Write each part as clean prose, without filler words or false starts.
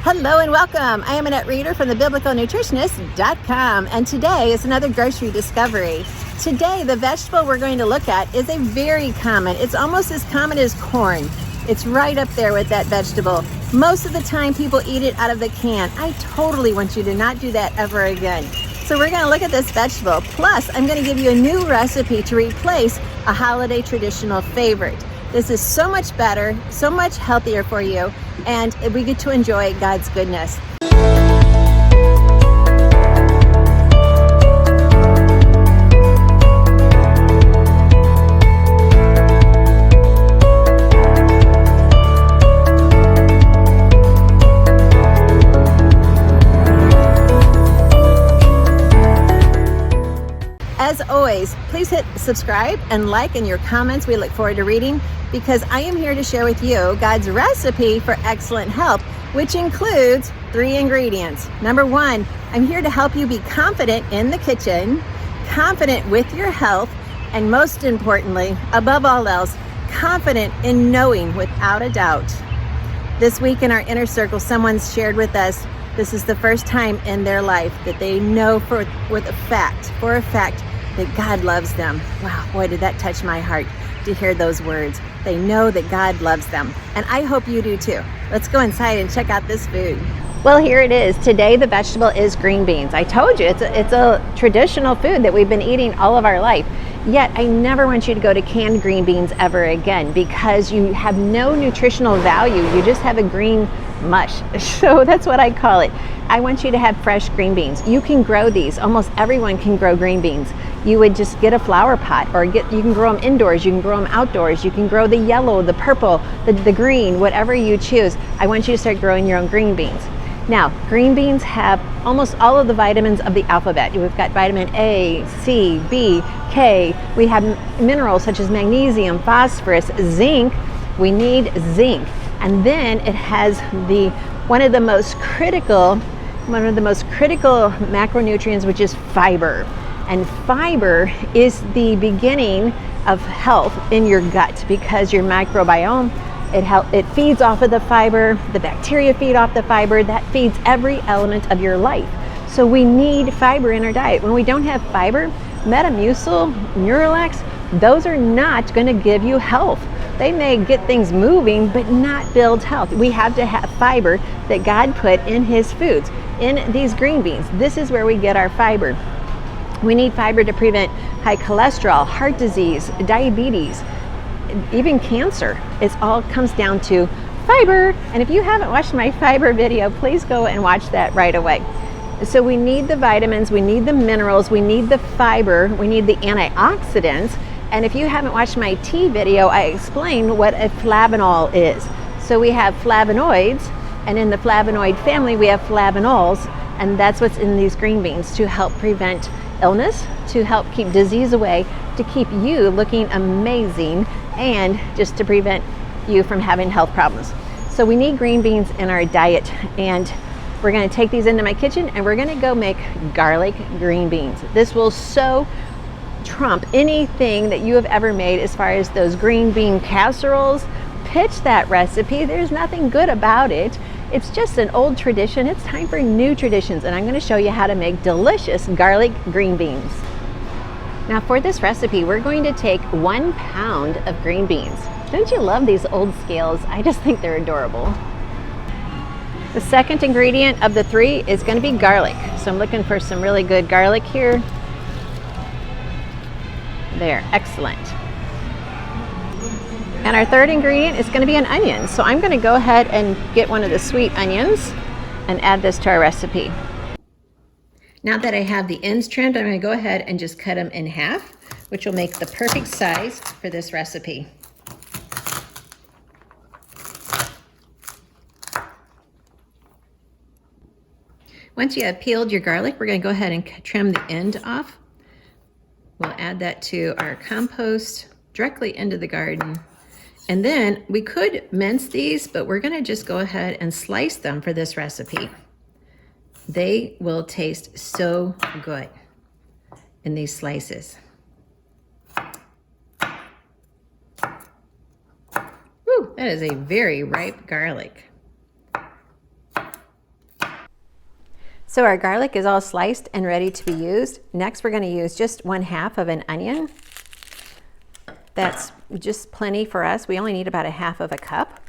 Hello and welcome. I am Annette Reeder from the biblicalnutritionist.com, and today is another grocery discovery. Today, the vegetable we're going to look at is a very common, it's almost as common as corn. It's right up there with that vegetable. Most of the time people eat it out of the can. I totally want you to not do that ever again. So we're going to look at this vegetable. Plus, I'm going to give you a new recipe to replace a holiday traditional favorite. This is so much better, so much healthier for you, and we get to enjoy God's goodness. As always, please hit subscribe and like in your comments. We look forward to reading, because I am here to share with you God's recipe for excellent health, which includes 3 ingredients. Number 1, I'm here to help you be confident in the kitchen, confident with your health, and most importantly, above all else, confident in knowing without a doubt. This week in our inner circle, someone's shared with us this is the first time in their life that they know for a fact that God loves them. Wow, boy, did that touch my heart to hear those words. They know that God loves them. And I hope you do too. Let's go inside and check out this food. Well, here it is. Today, the vegetable is green beans. I told you, it's a traditional food that we've been eating all of our life. Yet, I never want you to go to canned green beans ever again, because you have no nutritional value. You just have a green mush. So that's what I call it. I want you to have fresh green beans. You can grow these. Almost everyone can grow green beans. You would just get a flower pot, or you can grow them indoors, you can grow them outdoors, you can grow the yellow, the purple, the green, whatever you choose. I want you to start growing your own green beans. Now, green beans have almost all of the vitamins of the alphabet. We've got vitamin A, C, B, K. We have minerals such as magnesium, phosphorus, zinc. We need zinc. And then it has one of the most critical macronutrients, which is fiber. And fiber is the beginning of health in your gut, because your microbiome, it feeds off of the fiber, the bacteria feed off the fiber, that feeds every element of your life. So we need fiber in our diet. When we don't have fiber, Metamucil, Miralax, those are not going to give you health. They may get things moving, but not build health. We have to have fiber that God put in His foods, in these green beans. This is where we get our fiber. We need fiber to prevent high cholesterol, heart disease, diabetes, even cancer. It all comes down to fiber. And if you haven't watched my fiber video, please go and watch that right away. So we need the vitamins, we need the minerals, we need the fiber, we need the antioxidants. And if you haven't watched my tea video, I explain what a flavanol is. So we have flavonoids, and in the flavonoid family, we have flavanols, and that's what's in these green beans to help prevent illness, to help keep disease away, to keep you looking amazing, and just to prevent you from having health problems. So we need green beans in our diet, and we're going to take these into my kitchen and we're going to go make garlic green beans. This will so trump anything that you have ever made as far as those green bean casseroles. Pitch that recipe. There's nothing good about it. It's just an old tradition. It's time for new traditions, and I'm going to show you how to make delicious garlic green beans. Now for this recipe, we're going to take 1 pound of green beans. Don't you love these old scales? I just think they're adorable. The second ingredient of the 3 is going to be garlic. So I'm looking for some really good garlic here. There, excellent. And our third ingredient is going to be an onion. So I'm going to go ahead and get one of the sweet onions and add this to our recipe. Now that I have the ends trimmed, I'm going to go ahead and just cut them in half, which will make the perfect size for this recipe. Once you have peeled your garlic, we're going to go ahead and trim the end off. We'll add that to our compost directly into the garden. And then we could mince these, but we're going to just go ahead and slice them for this recipe. They will taste so good in these slices. Woo, that is a very ripe garlic. So our garlic is all sliced and ready to be used. Next, we're going to use just 1/2 of an onion. That's just plenty for us. We only need about 1/2 of a cup.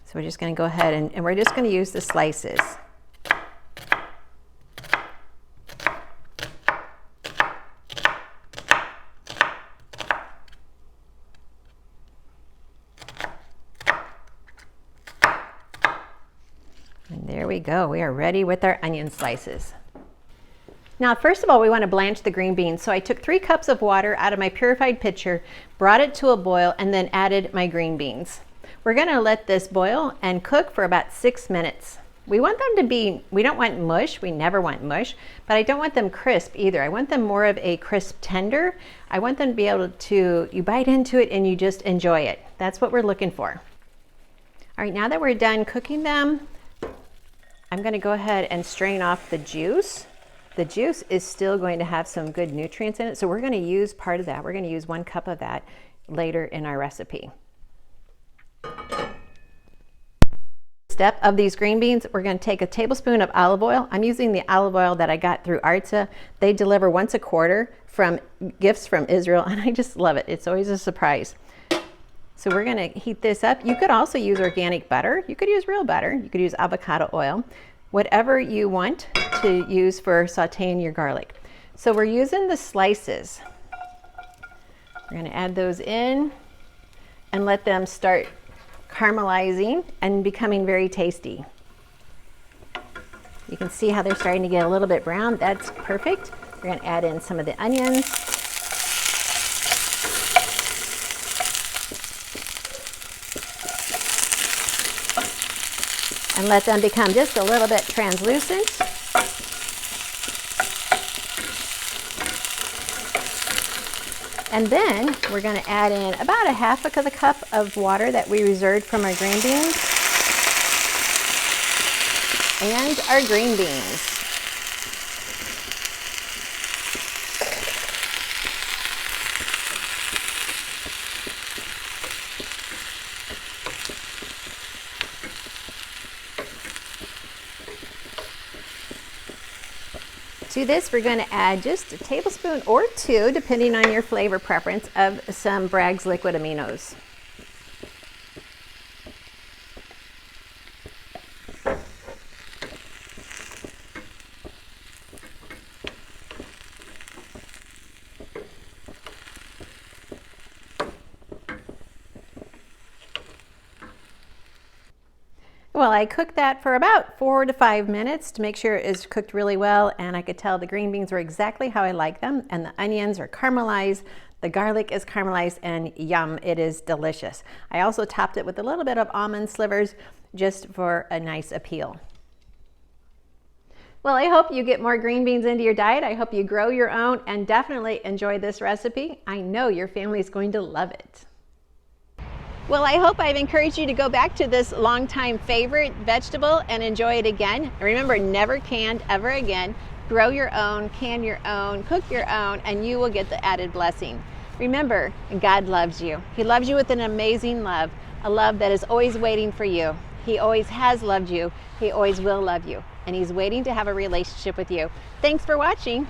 So we're just going to go ahead and we're just going to use the slices. And there we go. We are ready with our onion slices. Now, first of all, we want to blanch the green beans. So I took 3 cups of water out of my purified pitcher, brought it to a boil, and then added my green beans. We're going to let this boil and cook for about 6 minutes. We want them to be, we don't want mush, we never want mush, but I don't want them crisp either. I want them more of a crisp tender. I want them to be able to, you bite into it and you just enjoy it. That's what we're looking for. All right, now that we're done cooking them, I'm going to go ahead and strain off the juice. The juice is still going to have some good nutrients in it, so we're going to use part of that. We're going to use 1 cup of that later in our recipe. Step of these green beans, we're going to take a tablespoon of olive oil. I'm using the olive oil that I got through Artza. They deliver once a quarter from gifts from Israel, and I just love it. It's always a surprise. So we're going to heat this up. You could also use organic butter. You could use real butter. You could use avocado oil. Whatever you want to use for sauteing your garlic. So we're using the slices. We're going to add those in and let them start caramelizing and becoming very tasty. You can see how they're starting to get a little bit brown. That's perfect. We're going to add in some of the onions. And let them become just a little bit translucent. And then we're going to add in about 1/2 of a cup of water that we reserved from our green beans. And our green beans. To this, we're going to add just a tablespoon or 2, depending on your flavor preference, of some Bragg's liquid aminos. Well, I cooked that for about 4 to 5 minutes to make sure it is cooked really well, and I could tell the green beans were exactly how I like them, and the onions are caramelized, the garlic is caramelized, and yum, it is delicious. I also topped it with a little bit of almond slivers just for a nice appeal. Well, I hope you get more green beans into your diet. I hope you grow your own and definitely enjoy this recipe. I know your family is going to love it. Well, I hope I've encouraged you to go back to this longtime favorite vegetable and enjoy it again. Remember, never canned ever again. Grow your own, can your own, cook your own, and you will get the added blessing. Remember, God loves you. He loves you with an amazing love, a love that is always waiting for you. He always has loved you. He always will love you, and He's waiting to have a relationship with you. Thanks for watching.